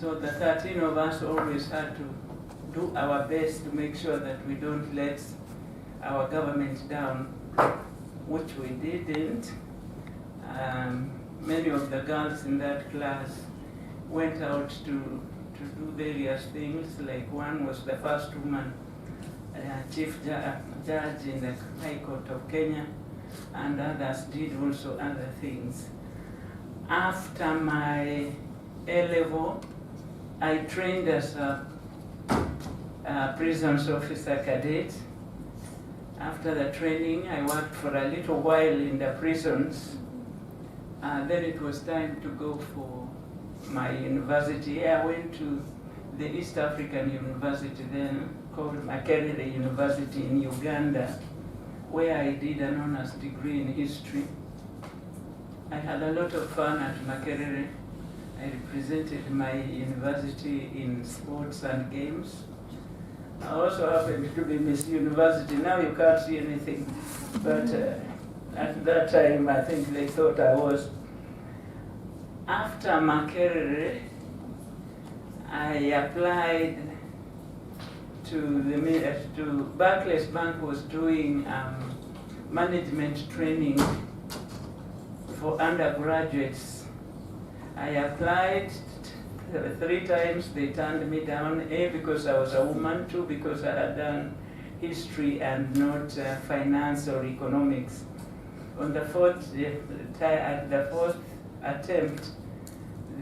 So the 13 of us always had to do our best to make sure that we don't let our government down, which we didn't. Many of the girls in that class went out to do various things, like one was the first woman chief judge in the High Court of Kenya, and others did also other things. After my A-level, I trained as a prisons officer cadet. After the training, I worked for a little while in the prisons. Then it was time to go for my university. I went to the East African University then, called Makerere University in Uganda, where I did an honors degree in history. I had a lot of fun at Makerere. I represented my university in sports and games. I also happened to be Miss University. Now you can't see anything, but at that time I think they thought I was. After Makerere, I applied to Barclays Bank was doing management training for undergraduates. I applied 3 times, they turned me down, A, because I was a woman, 2, because I had done history and not finance or economics. On the fourth attempt,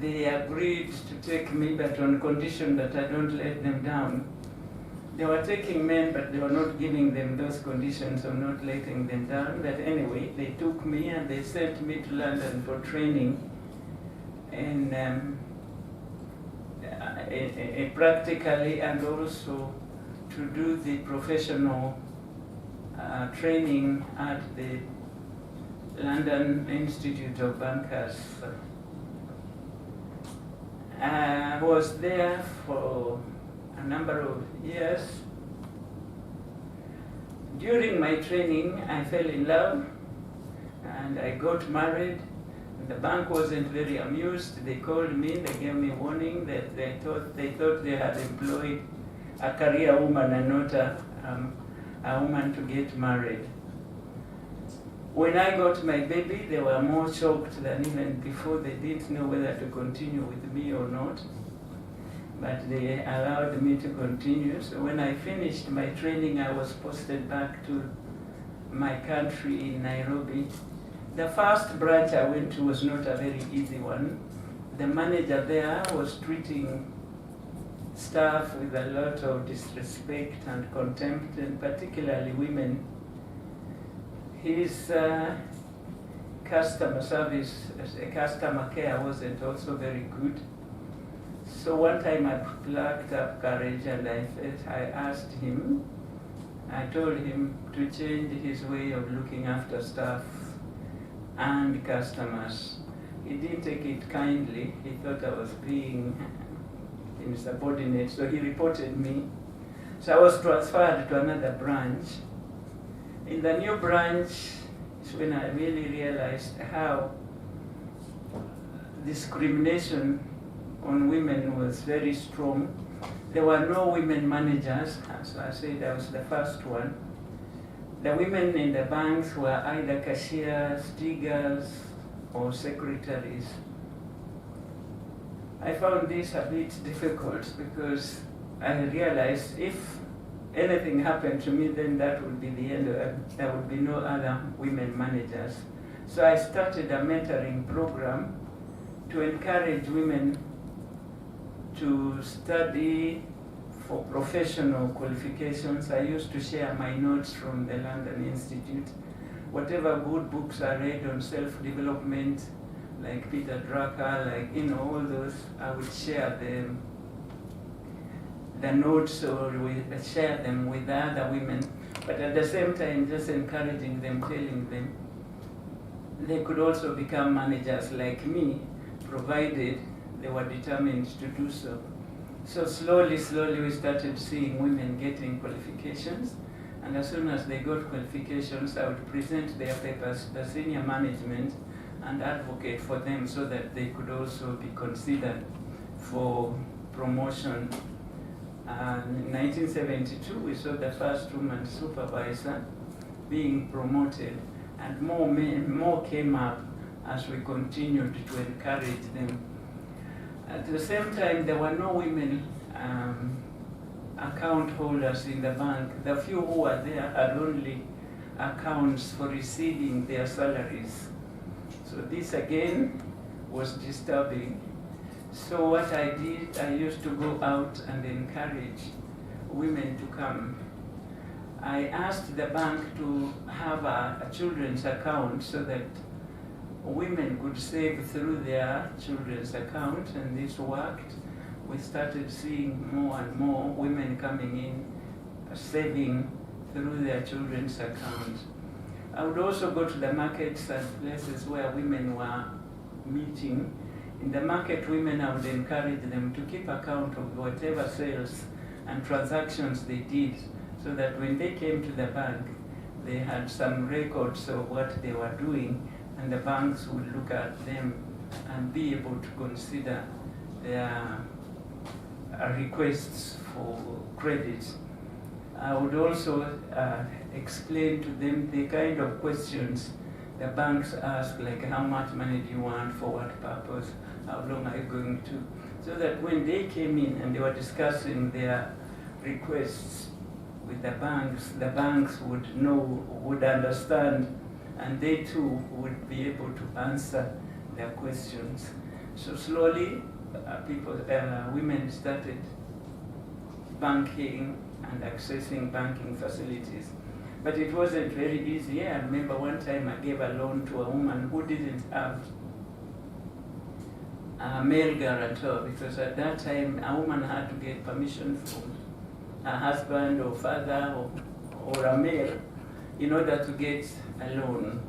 they agreed to take me, but on condition that I don't let them down. They were taking men, but they were not giving them those conditions of not letting them down. But anyway, they took me and they sent me to London for training and practically, and also to do the professional training at the London Institute of Bankers. I was there for a number of years. During my training, I fell in love and I got married. The bank wasn't very amused. They called me, they gave me warning that they thought they had employed a career woman and not a woman to get married. When I got my baby, they were more shocked than even before. They didn't know whether to continue with me or not, but they allowed me to continue. So when I finished my training, I was posted back to my country in Nairobi. The first branch I went to was not a very easy one. The manager there was treating staff with a lot of disrespect and contempt, and particularly women. His customer service, customer care wasn't also very good. So one time I plucked up courage and I asked him, I told him to change his way of looking after staff and customers. He didn't take it kindly. He thought I was being insubordinate, so he reported me. So I was transferred to another branch. In the new branch is when I really realized how discrimination on women was very strong. There were no women managers, so I said I was the first one. The women in the banks were either cashiers, diggers, or secretaries. I found this a bit difficult because I realized if anything happened to me, then that would be the end of it. There would be no other women managers. So I started a mentoring program to encourage women to study for professional qualifications. I used to share my notes from the London Institute. Whatever good books I read on self-development, like Peter Drucker, all those, I would share them, the notes, or share them with other women, but at the same time just encouraging them, telling them they could also become managers like me, provided they were determined to do so. So slowly we started seeing women getting qualifications, and as soon as they got qualifications, I would present their papers to the senior management and advocate for them so that they could also be considered for promotion. In 1972, we saw the first woman supervisor being promoted, and more came up as we continued to encourage them. At the same time, there were no women account holders in the bank. The few who were there had only accounts for receiving their salaries. So this again was disturbing. So what I did, I used to go out and encourage women to come. I asked the bank to have a children's account so that women could save through their children's account, and this worked. We started seeing more and more women coming in, saving through their children's accounts. I would also go to the markets and places where women were meeting. In the market, women, I would encourage them to keep account of whatever sales and transactions they did, so that when they came to the bank, they had some records of what they were doing, and the banks would look at them and be able to consider their requests for credit. I would also explain to them the kind of questions the banks ask, like how much money do you want, for what purpose, how long are you going to, so that when they came in and they were discussing their requests with the banks would know, would understand, and they too would be able to answer their questions. So slowly, women started banking and accessing banking facilities. But it wasn't very easy. I remember one time I gave a loan to a woman who didn't have a male guarantor, because at that time a woman had to get permission from her husband or father or a male in order to get a loan,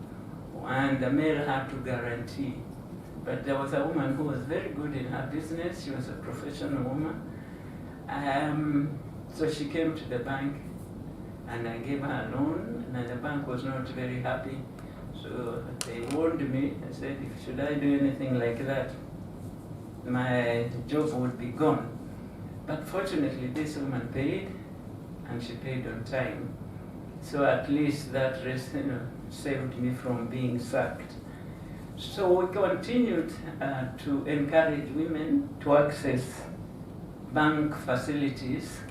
and the male had to guarantee. But there was a woman who was very good in her business. She was a professional woman. So she came to the bank and I gave her a loan, and the bank was not very happy. So they warned me and said, if should I do anything like that, my job would be gone. But fortunately, this woman paid, and she paid on time. So at least that saved me from being sacked. So we continued to encourage women to access bank facilities.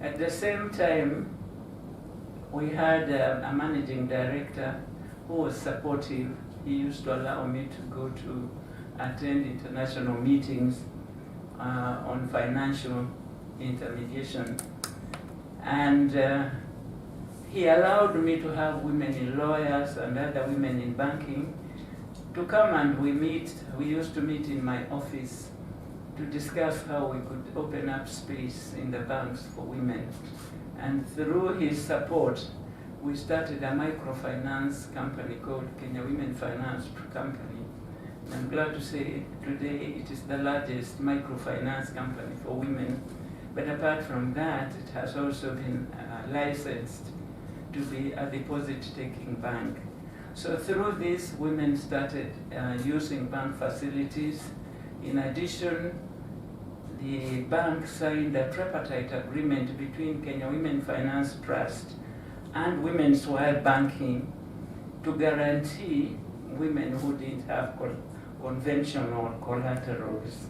At the same time, we had a managing director who was supportive. He used to allow me to go to attend international meetings on financial intermediation. And he allowed me to have women in lawyers and other women in banking to come, and we used to meet in my office to discuss how we could open up space in the banks for women. And through his support, we started a microfinance company called Kenya Women Finance Company. And I'm glad to say today it is the largest microfinance company for women. But apart from that, it has also been licensed to be a deposit-taking bank. So through this, women started using bank facilities. In addition, the bank signed a tripartite agreement between Kenya Women Finance Trust and Women's Wild Banking to guarantee women who didn't have conventional collaterals.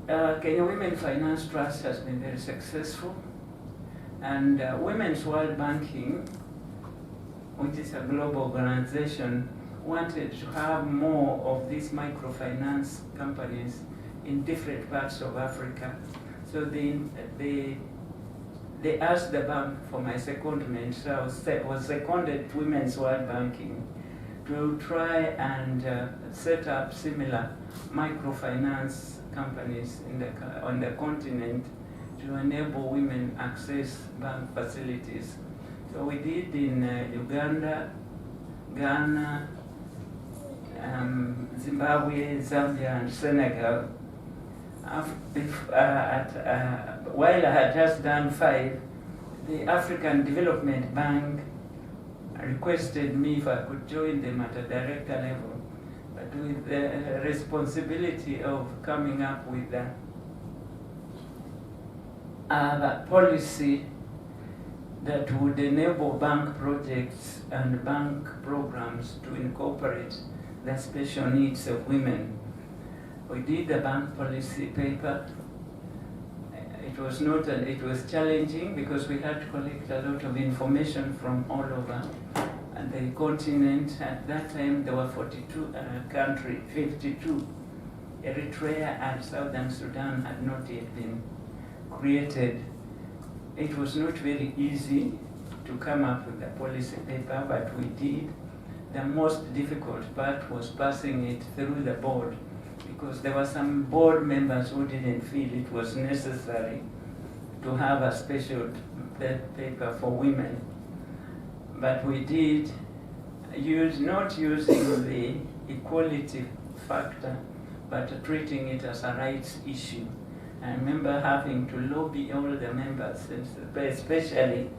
Kenya Women Finance Trust has been very successful, and Women's World Banking, which is a global organization, wanted to have more of these microfinance companies in different parts of Africa. So they asked the bank for my secondment. So I was seconded to Women's World Banking to try and set up similar microfinance companies on the continent to enable women access bank facilities. So we did in Uganda, Ghana, Zimbabwe, Zambia, and Senegal. While I had just done 5, the African Development Bank requested me if I could join them at a director level. But with the responsibility of coming up with a policy that would enable bank projects and bank programs to incorporate the special needs of women. We did a bank policy paper. It was challenging because we had to collect a lot of information from all over the continent. At that time there were 42 countries, 52. Eritrea and Southern Sudan had not yet been created. It was not very easy to come up with a policy paper, but we did. The most difficult part was passing it through the board, because there were some board members who didn't feel it was necessary to have a special paper for women. But we did not using the equality factor, but treating it as a rights issue. I remember having to lobby all the members, especially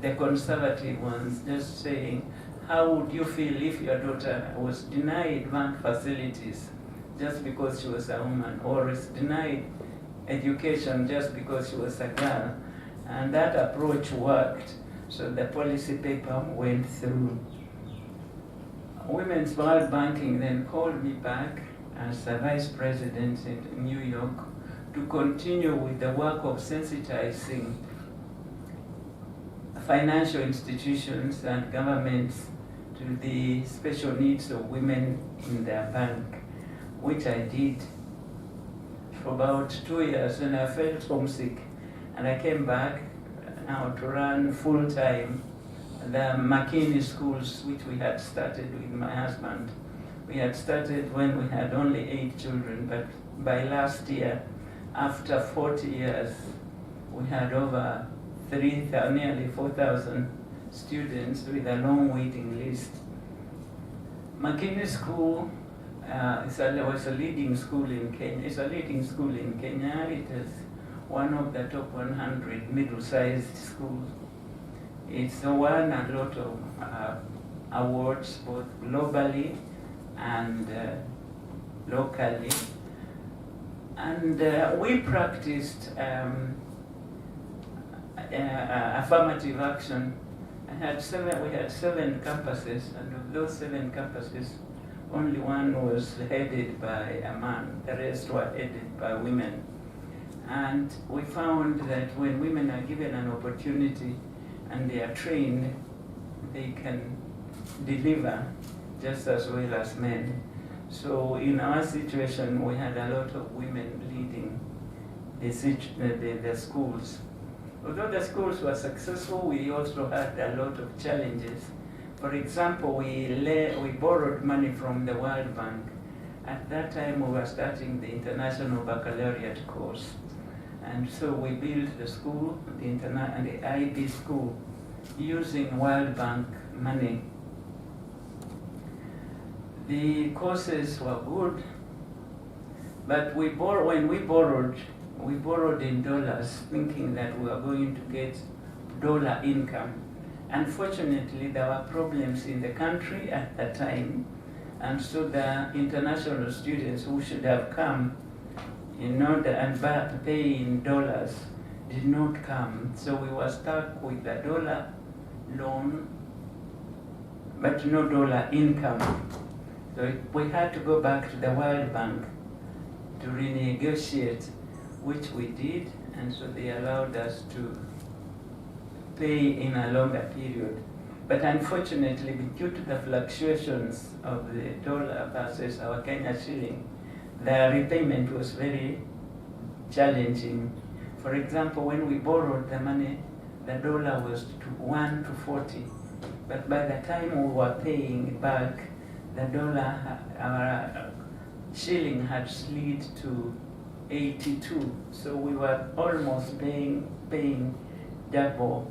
the conservative ones, just saying, how would you feel if your daughter was denied bank facilities just because she was a woman, or is denied education just because she was a girl? And that approach worked, so the policy paper went through. Women's World Banking then called me back as a vice president in New York to continue with the work of sensitizing financial institutions and governments to the special needs of women in their bank, which I did for about 2 years, and I felt homesick. And I came back now to run full-time the McKinney schools, which we had started with my husband. We had started when we had only 8 children, but by last year, after 40 years, we had over nearly 4,000 students with a long waiting list. McKinney School was a leading school in Kenya. It's a leading school in Kenya. It is one of the top 100 middle-sized schools. It's won a lot of awards, both globally and locally. And we practiced affirmative action. We had 7 campuses, and of those 7 campuses, only one was headed by a man. The rest were headed by women. And we found that when women are given an opportunity and they are trained, they can deliver just as well as men. So in our situation, we had a lot of women leading the schools. Although the schools were successful, we also had a lot of challenges. For example, we borrowed money from the World Bank. At that time, we were starting the International Baccalaureate course. And so we built the school, the IB school, using World Bank money. The courses were good, but when we borrowed in dollars, thinking that we were going to get dollar income. Unfortunately, there were problems in the country at that time, and so the international students who should have come in order and pay in dollars did not come. So we were stuck with the dollar loan, but no dollar income. So we had to go back to the World Bank to renegotiate, which we did, and so they allowed us to pay in a longer period. But unfortunately, due to the fluctuations of the dollar versus our Kenya shilling, the repayment was very challenging. For example, when we borrowed the money, the dollar was 1 to 40. But by the time we were paying back, the dollar, our shilling had slid to 82. So we were almost paying double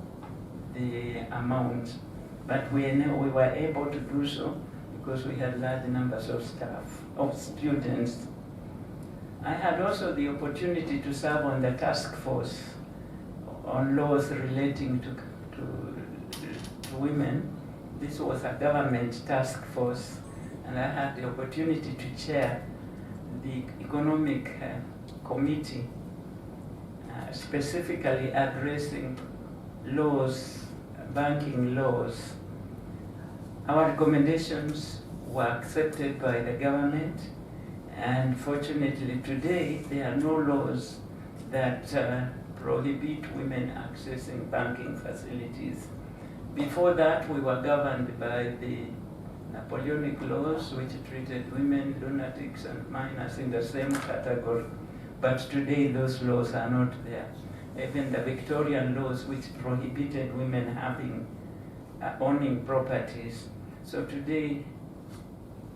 the amount. But we were able to do so because we had large numbers of students. I had also the opportunity to serve on the task force on laws relating to women. This was a government task force and I had the opportunity to chair the economic committee, specifically addressing laws, banking laws. Our recommendations were accepted by the government, and fortunately today there are no laws that prohibit women accessing banking facilities. Before that, we were governed by the Napoleonic laws, which treated women, lunatics, and minors in the same category. But today, those laws are not there. Even the Victorian laws, which prohibited women having owning properties. So today,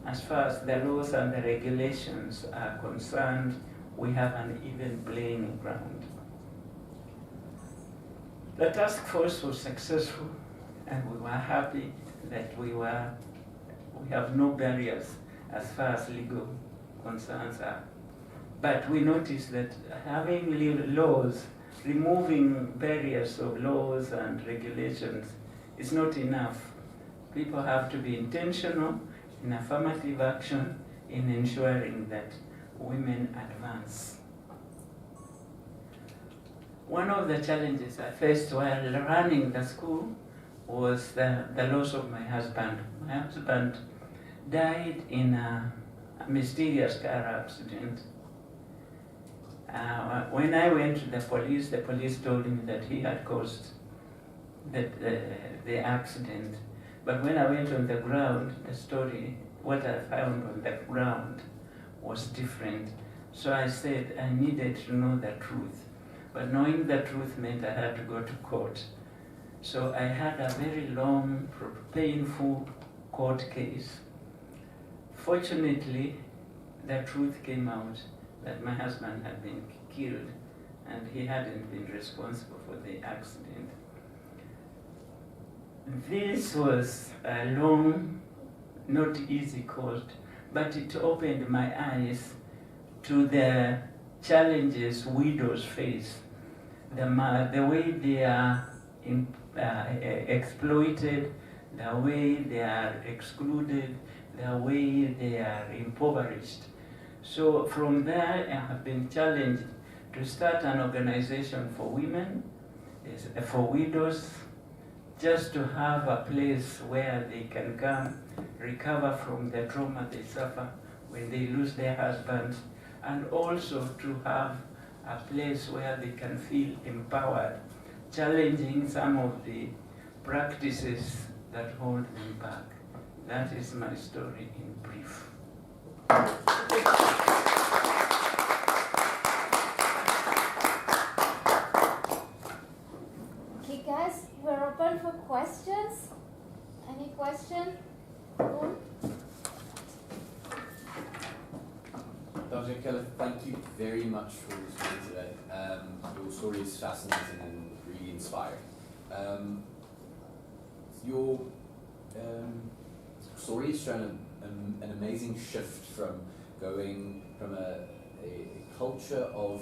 as far as the laws and the regulations are concerned, we have an even playing ground. The task force was successful, and we were happy that we have no barriers as far as legal concerns are. But we noticed that having laws, removing barriers of laws and regulations is not enough. People have to be intentional in affirmative action in ensuring that women advance. One of the challenges I faced while running the school was the loss of my husband. My husband died in a mysterious car accident. When I went to the police told me that he had caused the accident. But when I went on the ground, the story, what I found on the ground was different. So I said I needed to know the truth. But knowing the truth meant I had to go to court. So I had a very long, painful court case. Fortunately, the truth came out that my husband had been killed and he hadn't been responsible for the accident. This was a long, not easy court, but it opened my eyes to the challenges widows face, the way they are exploited, the way they are excluded, the way they are impoverished. So from there, I have been challenged to start an organization for women, for widows, just to have a place where they can come, recover from the trauma they suffer when they lose their husbands, and also to have a place where they can feel empowered, challenging some of the practices that hold them back. That is my story in brief. Okay, guys, we're open for questions. Any question? Dr. Okelo, thank you very much for speaking today. Your story is fascinating and really inspiring. Your story has shown an amazing shift from going from a culture of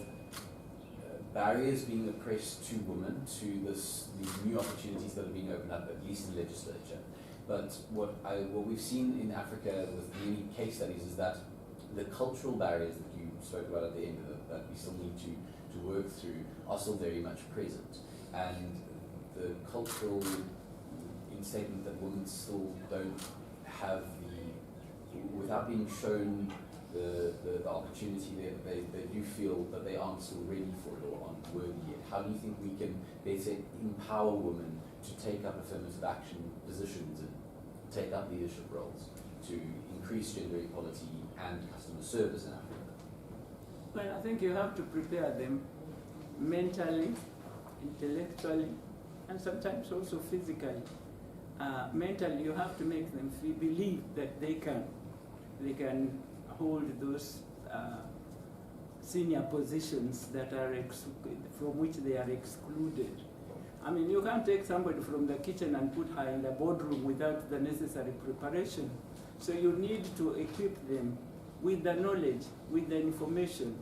barriers being oppressed to women to these new opportunities that are being opened up, at least in legislature. But what we've seen in Africa with many case studies is that the cultural barriers that you spoke about at the end of it, that we still need to work through, are still very much present. And the cultural statement that women still don't have without being shown the opportunity, they do feel that they aren't still ready for it or aren't worthy yet. How do you think we can better empower women to take up affirmative action positions and take up leadership roles to increase gender equality and customer service in Africa? Well, I think you have to prepare them mentally, intellectually, and sometimes also physically. Mentally, you have to make them believe that they can hold those senior positions that are from which they are excluded. I mean, you can't take somebody from the kitchen and put her in the boardroom without the necessary preparation. So you need to equip them with the knowledge, with the information,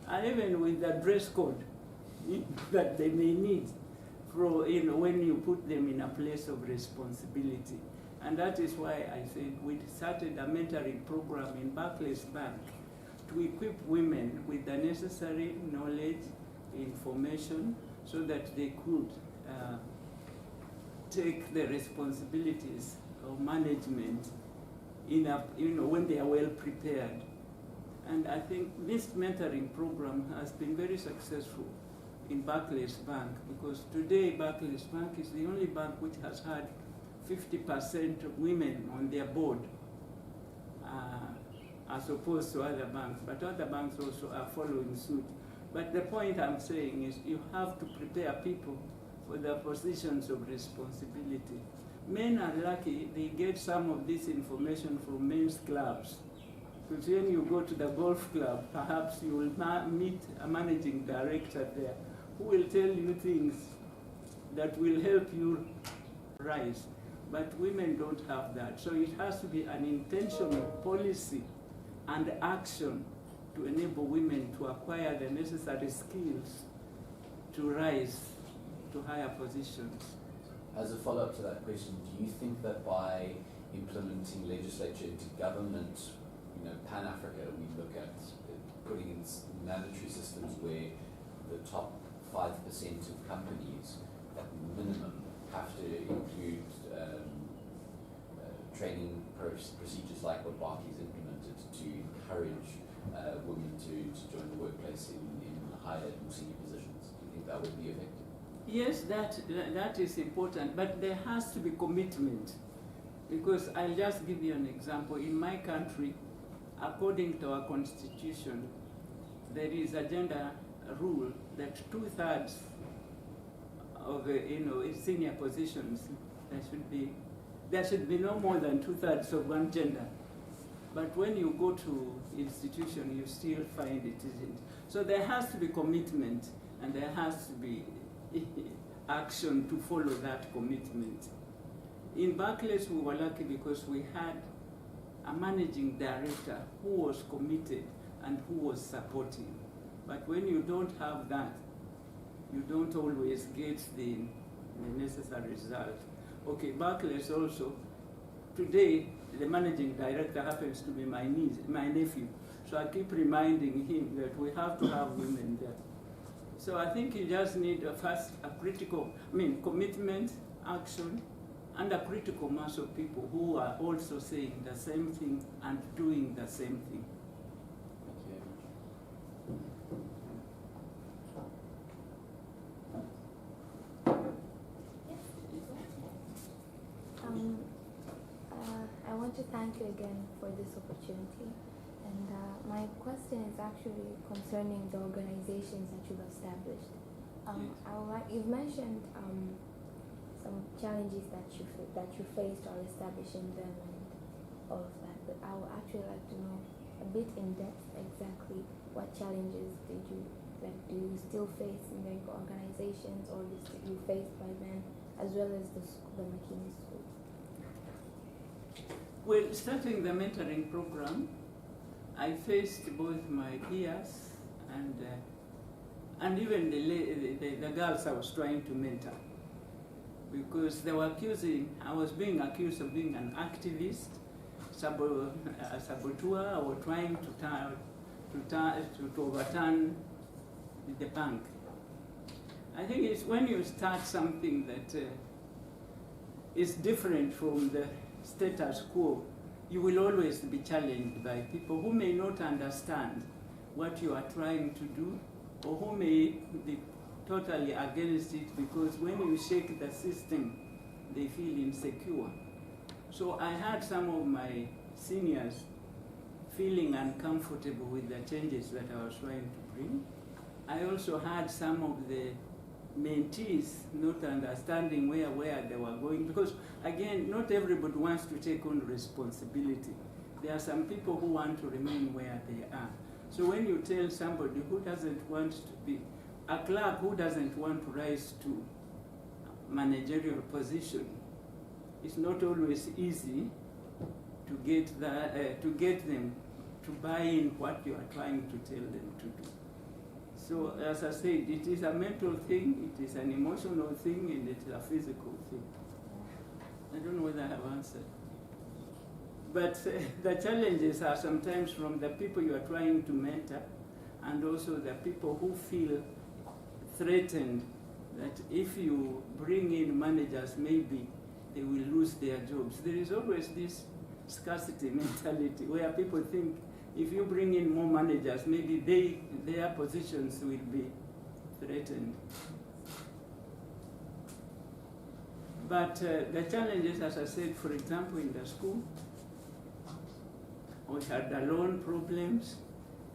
and even with the dress code that they may need when you put them in a place of responsibility. And that is why I said we started a mentoring program in Barclays Bank to equip women with the necessary knowledge, information, so that they could take the responsibilities of management when they are well prepared. And I think this mentoring program has been very successful in Barclays Bank, because today Barclays Bank is the only bank which has had 50% of women on their board, as opposed to other banks. But other banks also are following suit. But the point I'm saying is you have to prepare people for their positions of responsibility. Men are lucky, they get some of this information from men's clubs. Because when you go to the golf club, perhaps you will meet a managing director there who will tell you things that will help you rise. But women don't have that. So it has to be an intentional policy and action to enable women to acquire the necessary skills to rise to higher positions. As a follow-up to that question, do you think that by implementing legislature into government, Pan-Africa, we look at putting in mandatory systems where the top 5% of companies at minimum have to include training procedures like what Barclays implemented to encourage women to join the workplace in higher, more senior positions? Do you think that would be effective? Yes, that is important, but there has to be commitment. Because I'll just give you an example. In my country, according to our constitution, there is a gender rule that 2/3 of senior positions, there should be no more than 2/3 of one gender. But when you go to institution, you still find it isn't. So there has to be commitment, and there has to be action to follow that commitment. In Barclays, we were lucky because we had a managing director who was committed and who was supporting. But when you don't have that, you don't always get the necessary result. Okay, Barclays also, today the managing director happens to be my nephew. So I keep reminding him that we have to have women there. So I think you just need commitment, action, and a critical mass of people who are also saying the same thing and doing the same thing. I want to thank you again for this opportunity. And my question is actually concerning the organizations that you've established. You've mentioned some challenges that you faced while establishing them and all of that, but I would actually like to know a bit in depth exactly what challenges do you still face in the organizations, or you faced by then, as well as the McKinney School? Well, starting the mentoring program, I faced both my peers and even the girls I was trying to mentor, because they were I was being accused of being an activist, a saboteur, or trying to overturn the bank. I think it's when you start something that is different from the status quo, you will always be challenged by people who may not understand what you are trying to do, or who may be totally against it, because when you shake the system, they feel insecure. So I had some of my seniors feeling uncomfortable with the changes that I was trying to bring. I also had some of the mentees not understanding where they were going, because again, not everybody wants to take on responsibility. There are some people who want to remain where they are. So when you tell somebody who doesn't want to be a clerk, who doesn't want to rise to managerial position, it's not always easy to get them to buy in what you are trying to tell them to do. So as I said, it is a mental thing, it is an emotional thing, and it is a physical thing. I don't know whether I have answered. But the challenges are sometimes from the people you are trying to mentor, and also the people who feel threatened that if you bring in managers, maybe they will lose their jobs. There is always this scarcity mentality where people think if you bring in more managers, maybe their positions will be threatened. But the challenges, as I said, for example, in the school, we had the loan problems.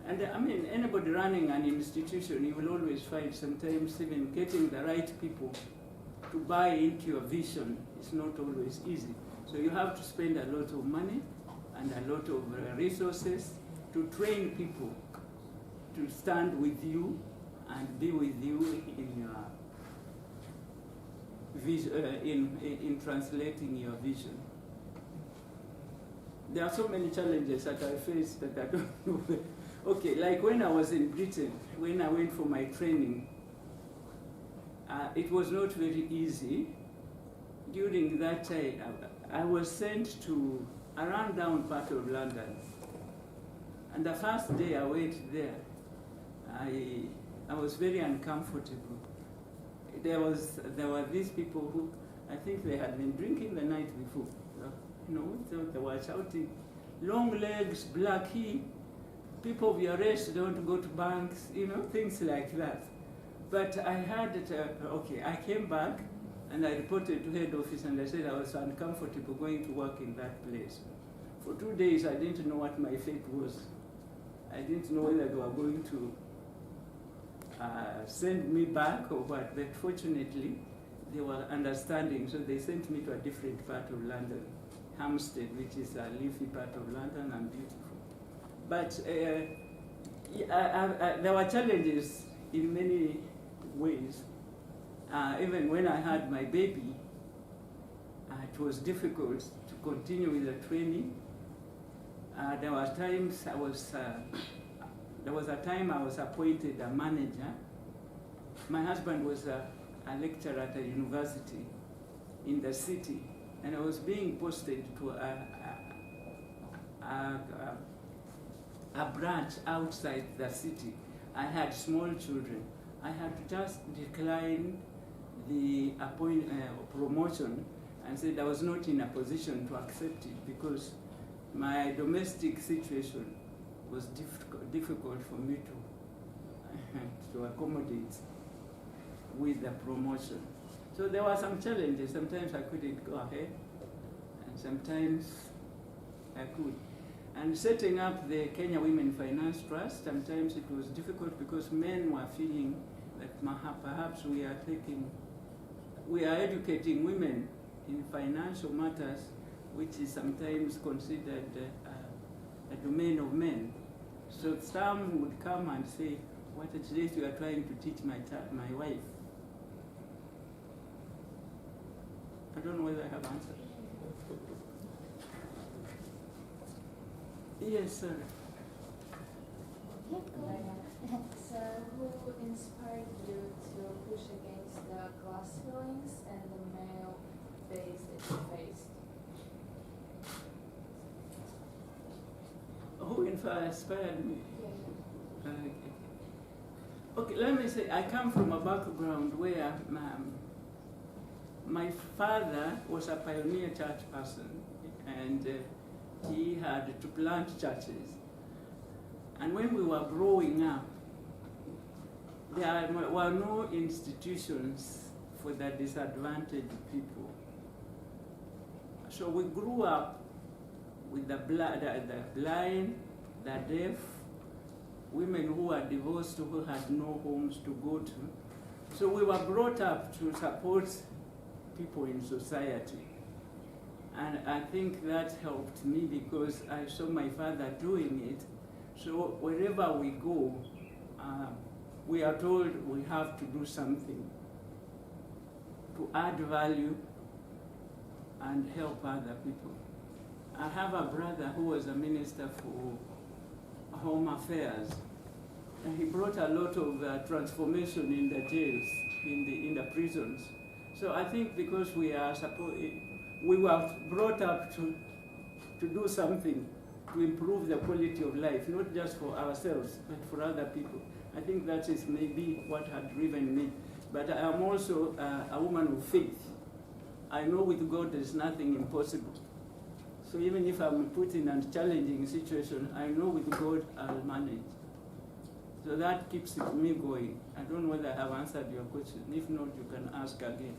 And I mean, anybody running an institution, you will always find sometimes even getting the right people to buy into your vision is not always easy. So you have to spend a lot of money and a lot of resources to train people to stand with you and be with you in your in translating your vision. There are so many challenges that I face that I don't know. Okay, like when I was in Britain, when I went for my training, it was not very easy. During that time, I was sent to a rundown part of London. And the first day I went there, I was very uncomfortable. There were these people who, I think they had been drinking the night before. You know, so they were shouting, long legs, black he, people of your race don't go to banks, you know, things like that. But I had it, okay, I came back and I reported to head office and I said I was uncomfortable going to work in that place. For 2 days I didn't know what my fate was. I didn't know whether they were going to send me back or what, but fortunately they were understanding, so they sent me to a different part of London, Hampstead, which is a leafy part of London and beautiful. But there were challenges in many ways. Even when I had my baby, it was difficult to continue with the training. There were times there was a time I was appointed a manager. My husband was a lecturer at a university in the city, and I was being posted to a branch outside the city. I had small children. I had to just decline the promotion and said I was not in a position to accept it because my domestic situation was difficult for me to accommodate with the promotion. So there were some challenges. Sometimes I couldn't go ahead, and sometimes I could. And setting up the Kenya Women Finance Trust, sometimes it was difficult because men were feeling that perhaps we are educating women in financial matters, which is sometimes considered a domain of men. So some would come and say, what is this you are trying to teach my wife? I don't know whether I have answered. Yes, sir. So who inspired you to push against the glass ceilings and the male gaze that you faced? Who inspired me? Okay, let me say, I come from a background where my father was a pioneer church person, and he had to plant churches. And when we were growing up, there were no institutions for the disadvantaged people. So we grew up with the blind, the deaf, women who were divorced, who had no homes to go to. So we were brought up to support people in society. And I think that helped me because I saw my father doing it. So wherever we go, we are told we have to do something to add value and help other people. I have a brother who was a minister for Home Affairs, and he brought a lot of transformation in the jails, in the prisons. So I think because we are we were brought up to do something to improve the quality of life, not just for ourselves, but for other people. I think that is maybe what had driven me. But I am also a woman of faith. I know with God there's nothing impossible. So even if I'm put in a challenging situation, I know with God I'll manage. So that keeps me going. I don't know whether I have answered your question. If not, you can ask again.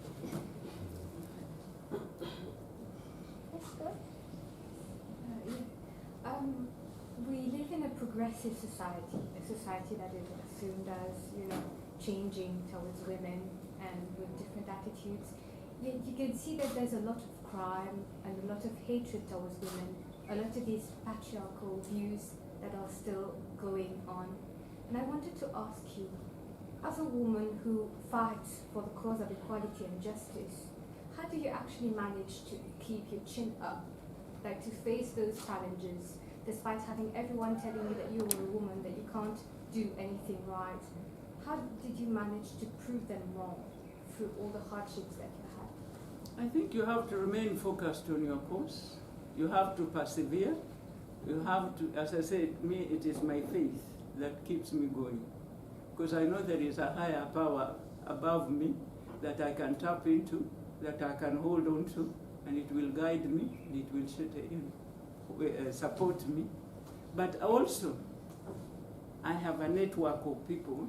That's good. We live in a progressive society, a society that is assumed as, changing towards women and with different attitudes. Yet you can see that there's a lot of crime and a lot of hatred towards women, a lot of these patriarchal views that are still going on. And I wanted to ask you, as a woman who fights for the cause of equality and justice, how do you actually manage to keep your chin up, like to face those challenges, despite having everyone telling you that you're a woman, that you can't do anything right? How did you manage to prove them wrong through all the hardships that you had? I think you have to remain focused on your course. You have to persevere. You have to, as I said, it is my faith that keeps me going. Because I know there is a higher power above me that I can tap into, that I can hold on to, and it will guide me, it will support me. But also, I have a network of people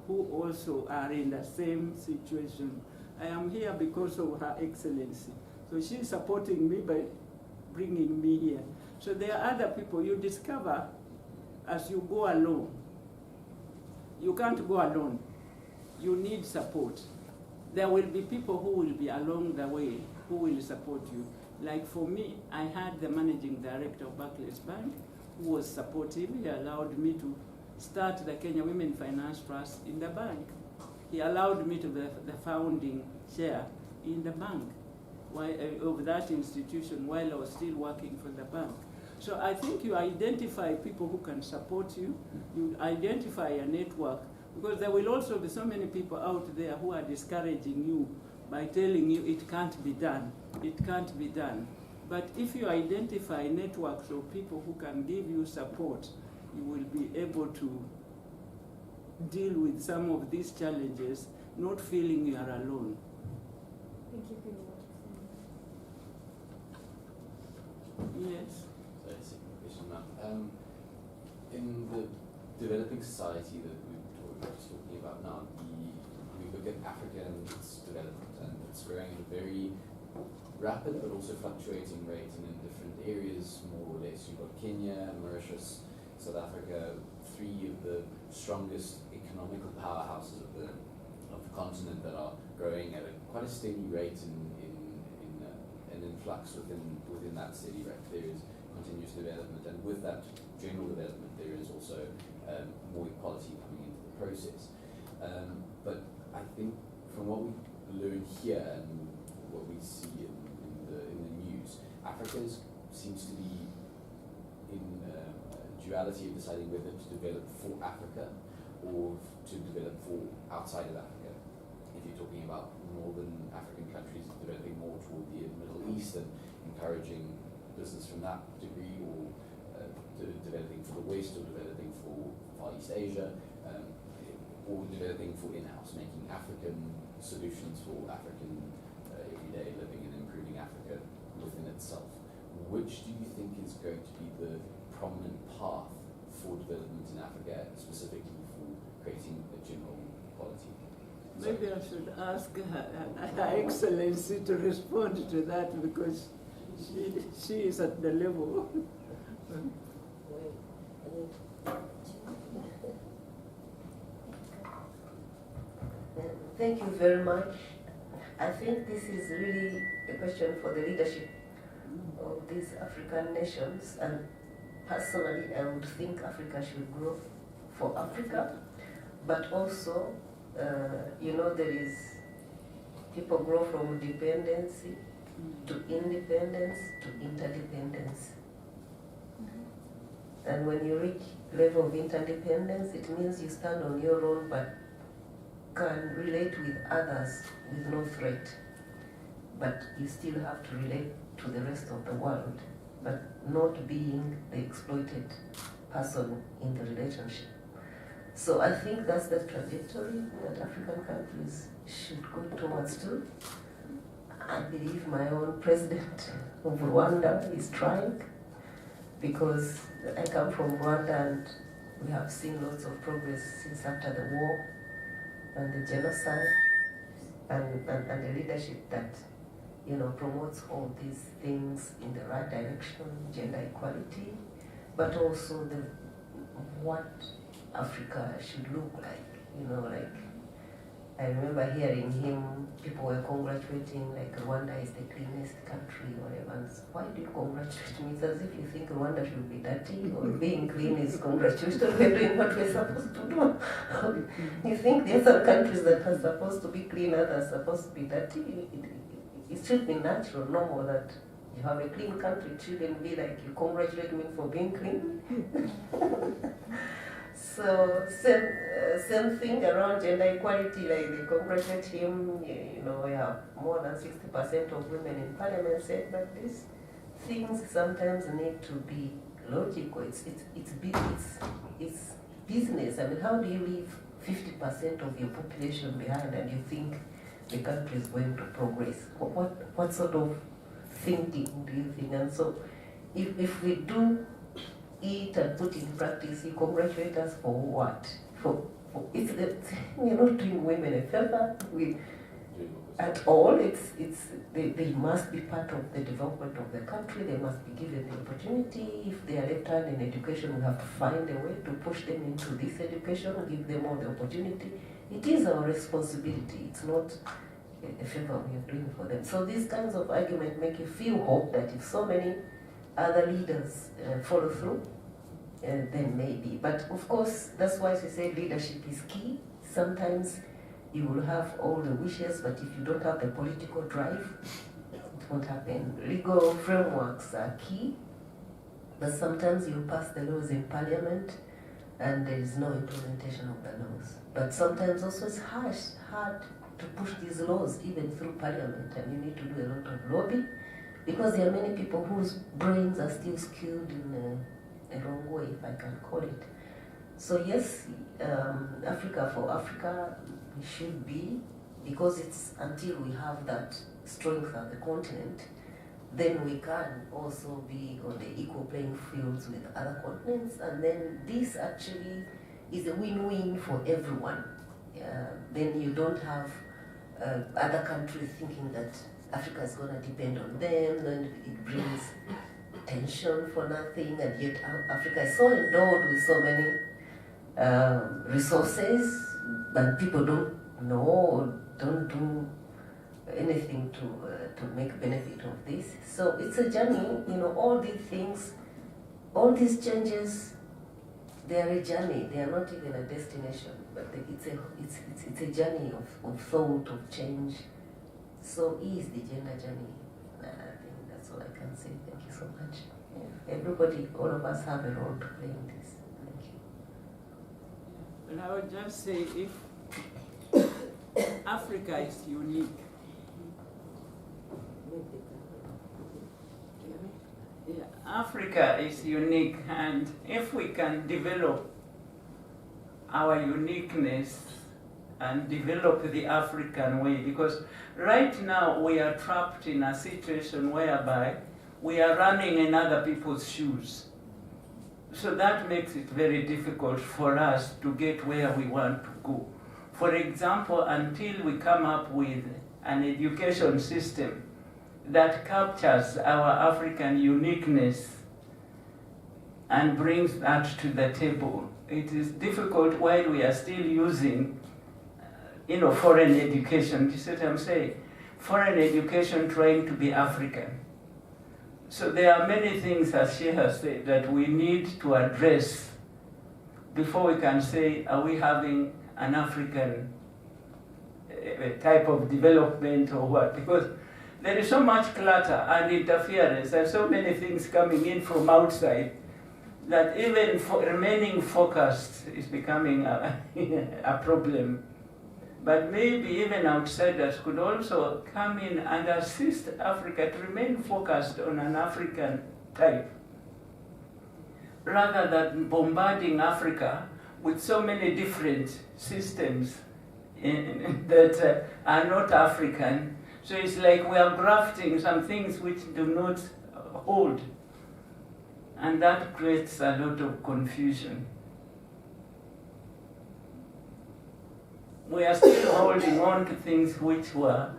who also are in the same situation. I am here because of Her Excellency. So she's supporting me by bringing me here. So there are other people you discover as you go along. You can't go alone. You need support. There will be people who will be along the way who will support you. Like for me, I had the managing director of Barclays Bank who was supportive. He allowed me to start the Kenya Women Finance Trust in the bank. He allowed me to be the founding chair in the bank of that institution while I was still working for the bank. So I think you identify people who can support you, you identify a network, because there will also be so many people out there who are discouraging you by telling you it can't be done, it can't be done. But if you identify networks of people who can give you support, you will be able to deal with some of these challenges, not feeling you are alone. Thank you very much. Yes. So that's a question now. In the developing society that we're talking about now, we look at Africa and its development, and it's growing at a very rapid but also fluctuating rate, and in different areas, more or less. You've got Kenya, Mauritius, South Africa, three of the strongest economical powerhouses of the continent that are growing at quite a steady rate in an influx within that steady rate. There is continuous development, and with that general development, there is also more equality coming into the process. But I think from what we learn here and what we see in the news, Africa seems to be in duality of deciding whether to develop for Africa or to develop for outside of Africa. If you're talking about northern African countries developing more toward the Middle East and encouraging business from that degree, or developing for the West, or developing for Far East Asia, or developing for in-house, making African solutions for African everyday living and improving Africa within itself. Which do you think is going to be the prominent path for development in Africa, specifically for creating a general quality? Maybe I should ask Her Excellency to respond to that, because she is at the level. Thank you very much. I think this is really a question for the leadership of these African nations, and personally I would think Africa should grow for Africa, but also there is people grow from dependency to independence to interdependence. And when you reach level of interdependence, it means you stand on your own but can relate with others with no threat. but you still have to relate to the rest of the world, but not being the exploited person in the relationship. So I think that's the trajectory that African countries should go towards too. I believe my own president of Rwanda is trying, because I come from Rwanda and we have seen lots of progress since after the war and the genocide and the leadership that promotes all these things in the right direction, gender equality, but also what Africa should look like, I remember hearing him, people were congratulating, like Rwanda is the cleanest country, whatever. And why do you congratulate me? It's as if you think Rwanda should be dirty, or being clean is congratulation. We're doing what we're supposed to do. You think the other countries that are supposed to be clean, others are supposed to be dirty? It should be natural, normal that you have a clean country. It shouldn't be like you congratulate me for being clean. So same thing around gender equality, like they congratulate him, we have more than 60% of women in parliament said, but these things sometimes need to be logical. It's business. I mean, how do you leave 50% of your population behind and you think the country is going to progress? What sort of thinking do you think? And so if we do it and put in practice, you congratulate us for what? We're not doing women a favor at all. They must be part of the development of the country. They must be given the opportunity. If they are left out in education, we have to find a way to push them into this education, give them all the opportunity. It is our responsibility. It's not a favor we are doing for them. So these kinds of arguments make you feel hope that if so many other leaders follow through, then maybe. But of course, that's why she said leadership is key. Sometimes you will have all the wishes, but if you don't have the political drive, it won't happen. Legal frameworks are key, but sometimes you pass the laws in parliament and there is no implementation of the laws. But sometimes also it's hard to push these laws even through parliament, and you need to do a lot of lobby, because there are many people whose brains are still skewed in a wrong way, if I can call it. So yes, Africa for Africa should be, because it's until we have that strength at the continent, then we can also be on the equal playing fields with other continents, and then this actually is a win-win for everyone. Then you don't have other countries thinking that Africa is going to depend on them, and it brings tension for nothing, and yet Africa is so endowed with so many resources, but people don't know or don't do anything to make benefit of this. So it's a journey, all these things, all these changes, they are a journey. They are not even a destination, but it's a journey of thought, of change. So is the gender journey. I think that's all I can say. Thank you so much. Yeah. Everybody, all of us have a role to play in this. Thank you. And I would just say, if Africa is unique, Africa is unique, and if we can develop our uniqueness and develop the African way, because right now we are trapped in a situation whereby we are running in other people's shoes. So that makes it very difficult for us to get where we want to go. For example, until we come up with an education system that captures our African uniqueness and brings that to the table, it is difficult while we are still using foreign education. You see what I'm saying? Foreign education trying to be African. So there are many things, as she has said, that we need to address before we can say, are we having an African type of development or what? Because there is so much clutter and interference and so many things coming in from outside that even remaining focused is becoming a problem. But maybe even outsiders could also come in and assist Africa to remain focused on an African type, rather than bombarding Africa with so many different systems that are not African. So it's like we are grafting some things which do not hold. And that creates a lot of confusion. We are still holding on to things which were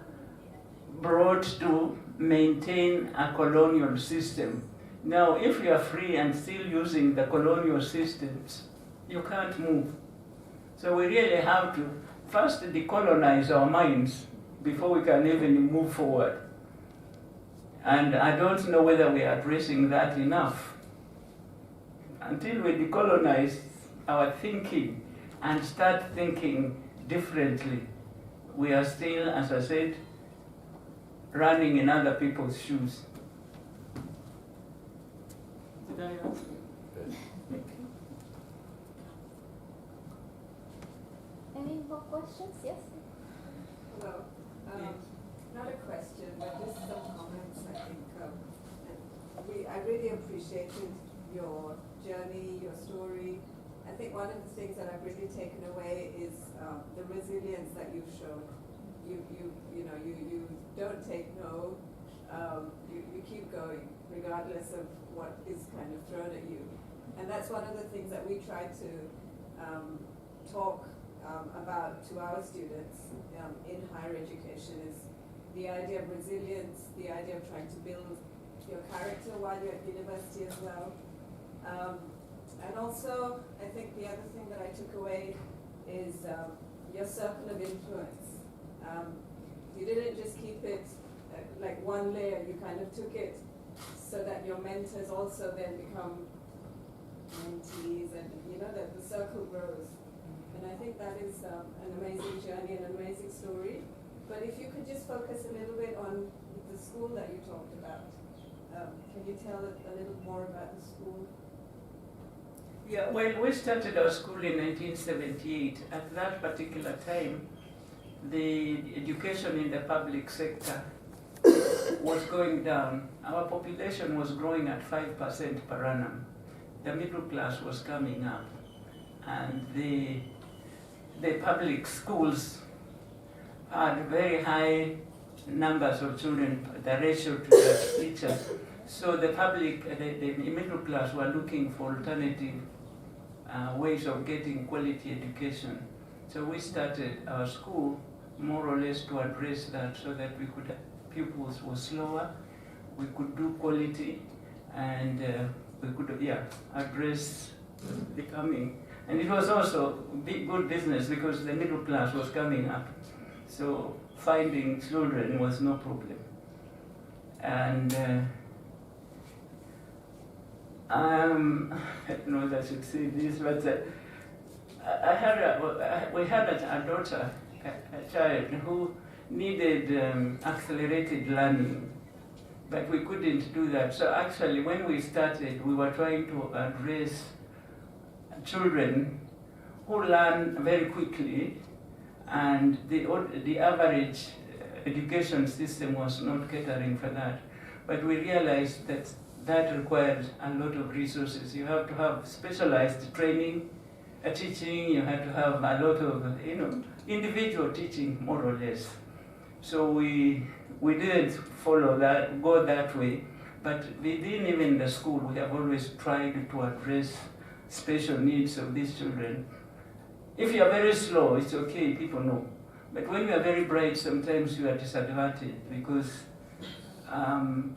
brought to maintain a colonial system. Now, if you are free and still using the colonial systems, you can't move. So we really have to first decolonize our minds before we can even move forward. And I don't know whether we are addressing that enough. Until we decolonize our thinking and start thinking differently, we are still, as I said, running in other people's shoes. Did I answer? Any more questions? Yes? Hello. Not a question, but just some comments. I think I really appreciated your journey, your story. I think one of the things that I've really taken away is the resilience that you've shown. You don't take no. You keep going regardless of what is kind of thrown at you, and that's one of the things that we try to talk about to our students in higher education is the idea of resilience, the idea of trying to build your character while you're at university as well. And also, I think the other thing that I took away is your circle of influence. You didn't just keep it like one layer, you kind of took it so that your mentors also then become mentees, and that the circle grows. And I think that is an amazing journey and an amazing story. But if you could just focus a little bit on the school that you talked about. Can you tell a little more about the school? Yeah, well, we started our school in 1978. At that particular time, the education in the public sector was going down. Our population was growing at 5% per annum. The middle class was coming up. And the public schools had very high numbers of children, the ratio to the teachers. So the middle class were looking for alternative ways of getting quality education. So we started our school more or less to address that, so that we could, pupils were slower, we could do quality, and we could address the coming. And it was also good business because the middle class was coming up. So finding children was no problem. And I don't know if I should say this, but we had a daughter, a child who needed accelerated learning, but we couldn't do that. So actually, when we started, we were trying to address children who learn very quickly, and the average education system was not catering for that. But we realized that that required a lot of resources. You have to have specialized training, teaching, you have to have a lot of individual teaching, more or less. So we didn't follow that, go that way, but within even the school, we have always tried to address special needs of these children. If you are very slow, it's okay, people know. But when you are very bright, sometimes you are disadvantaged because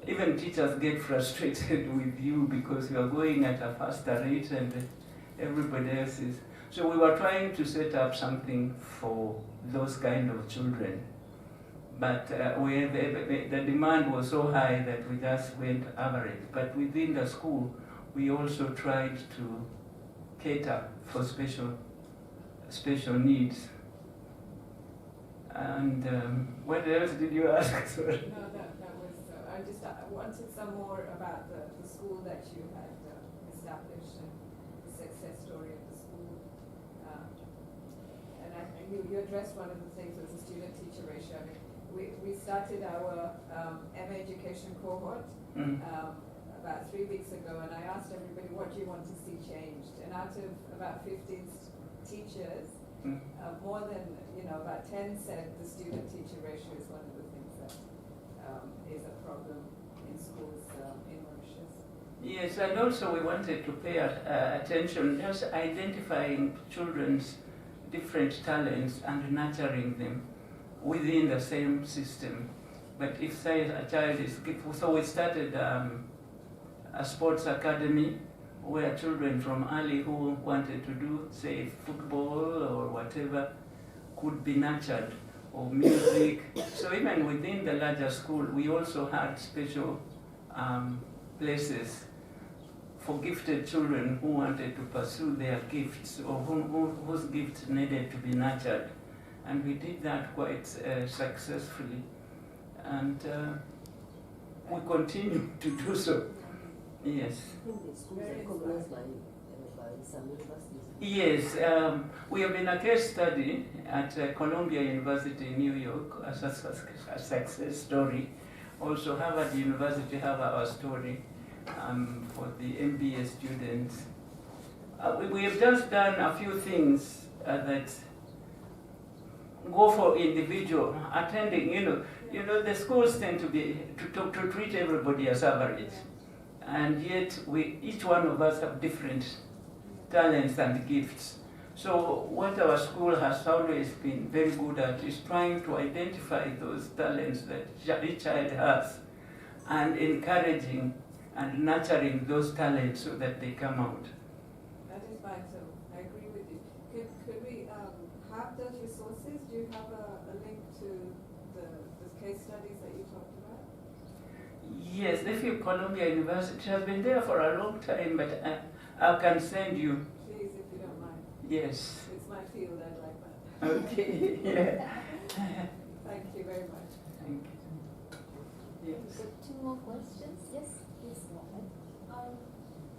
even teachers get frustrated with you because you are going at a faster rate and everybody else is. So we were trying to set up something for those kind of children. But the demand was so high that we just went average. But within the school, we also tried to cater for special needs. And what else did you ask? Sorry. No, that was, I wanted some more about the school that you had established and the success story of the school. And you you addressed one of the things was the student-teacher ratio. I mean, we started our MA education cohort about 3 weeks ago, and I asked everybody, what do you want to see changed? And out of about 15 teachers, more than, about 10 said the student-teacher ratio is one of the things that is a problem in schools in Mauritius. Yes, and also we wanted to pay attention, just identifying children's different talents and nurturing them within the same system. But if, say, a child is gifted, so we started a sports academy where children from early who wanted to do, say, football or whatever, could be nurtured, or music. So even within the larger school, we also had special places for gifted children who wanted to pursue their gifts, or whose gifts needed to be nurtured. And we did that quite successfully. And we continue to do so. Yes. Schools are recognized by some universities. Yes, we have been a case study at Columbia University in New York as a success story. Also, Harvard University have our story for the MBA students. We have just done a few things that go for individual attending. The schools tend to treat everybody as average, and yet each one of us have different talents and gifts. So what our school has always been very good at is trying to identify those talents that each child has, and encouraging and nurturing those talents so that they come out. That is fine, so I agree with you. Could we have those resources? Do you have a link to the case studies that you talked about? Yes, if you Columbia University has been there for a long time, but I can send you. Please, if you don't mind. Yes. It's my field, I'd like that. Okay. Yeah. Thank you very much. Thank you. Yes. We've got 2 more questions. Yes, please go ahead. Hello,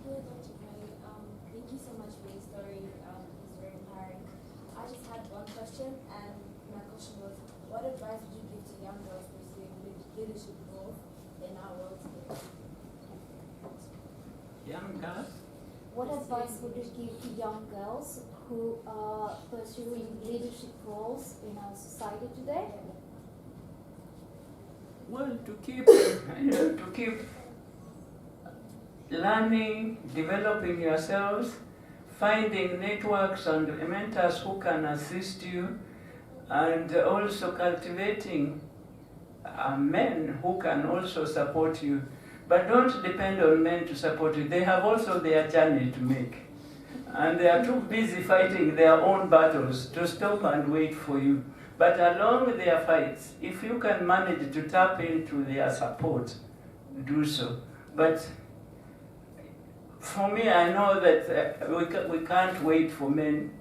Dr. Mary. Thank you so much for your story. It's very empowering. I just had one question, and my question was, what advice would you give to young girls pursuing leadership roles in our world today? Young girls? What advice would you give to young girls who are pursuing leadership roles in our society today? Well, to keep learning, developing yourselves, finding networks and mentors who can assist you, and also cultivating men who can also support you. But don't depend on men to support you. They have also their journey to make. And they are too busy fighting their own battles to stop and wait for you. But along their fights, if you can manage to tap into their support, do so. But for me, I know that we can't wait for men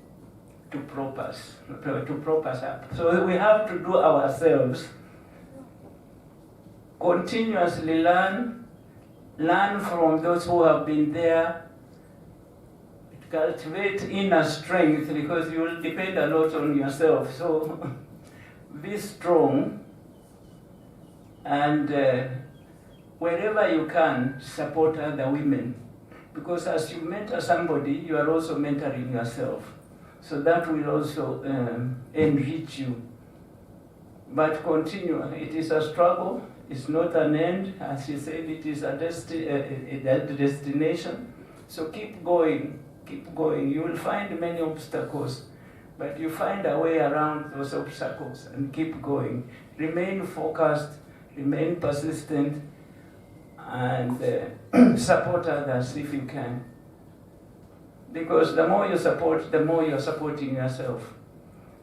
to prop us up. So we have to do ourselves. Continuously learn from those who have been there, cultivate inner strength, because you will depend a lot on yourself. So be strong, and wherever you can, support other women. Because as you mentor somebody, you are also mentoring yourself. So that will also enrich you. But continue. It is a struggle. It's not an end. As you said, it is a destination. So keep going. Keep going. You will find many obstacles, but you find a way around those obstacles and keep going. Remain focused, remain persistent, and support others if you can. Because the more you support, the more you're supporting yourself.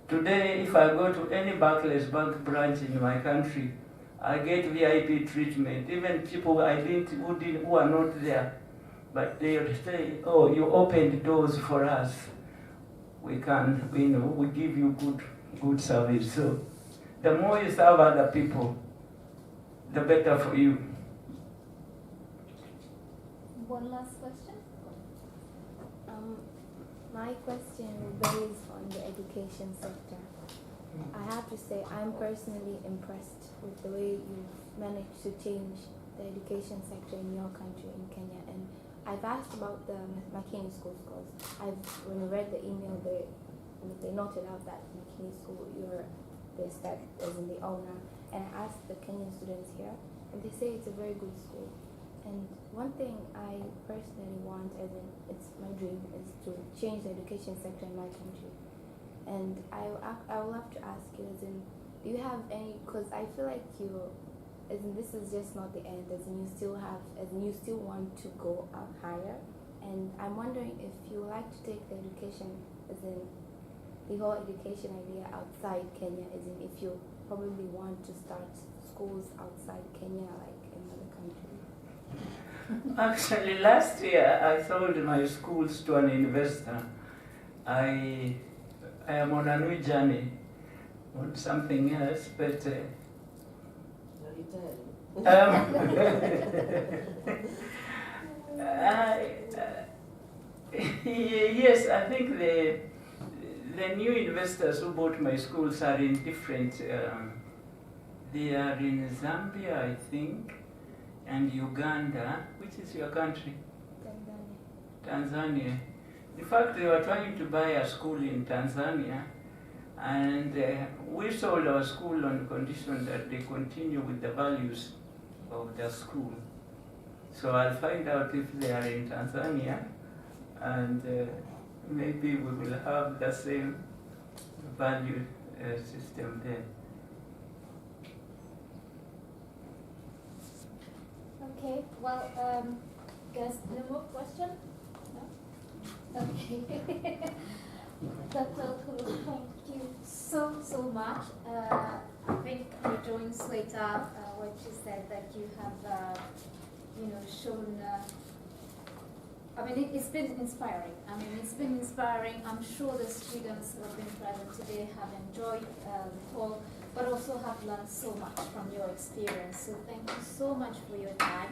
Today, if I go to any Barclays Bank branch in my country, I get VIP treatment. Even people who are not there, but they will say, "Oh, you opened doors for us. We give you good service." So, the more you serve other people, the better for you. One last question. My question will base on the education sector. I have to say I'm personally impressed with the way you've managed to change the education sector in your country, in Kenya. And I've asked about the Makini School scores. When I read the email, they noted out that Makini School, you're the step as in the owner. And I asked the Kenyan students here, and they say it's a very good school. And one thing I personally want, as in it's my dream, is to change the education sector in my country. And I would love to ask you, as in, do you have any? Because I feel like as in this is just not the end. As in you still want to go up higher. And I'm wondering if you would like to take the education, as in the whole education idea outside Kenya. As in if you probably want to start schools outside Kenya, like in other countries. Actually, last year I sold my schools to an investor. I am on a new journey, on something else, but yes, I think the new investors who bought my schools are in different. They are in Zambia, I think, and Uganda. Which is your country? Tanzania. In fact, they were trying to buy a school in Tanzania, and we sold our school on condition that they continue with the values of the school. So I'll find out if they are in Tanzania, and maybe we will have the same value system there. Okay, well, guys, no more question? No? Okay. Dr. Okelo, thank you so much. I think I joined Sweta when she said that you have, shown. I mean, it's been inspiring. I'm sure the students who have been present today have enjoyed the talk, but also have learned so much from your experience. So thank you so much for your time.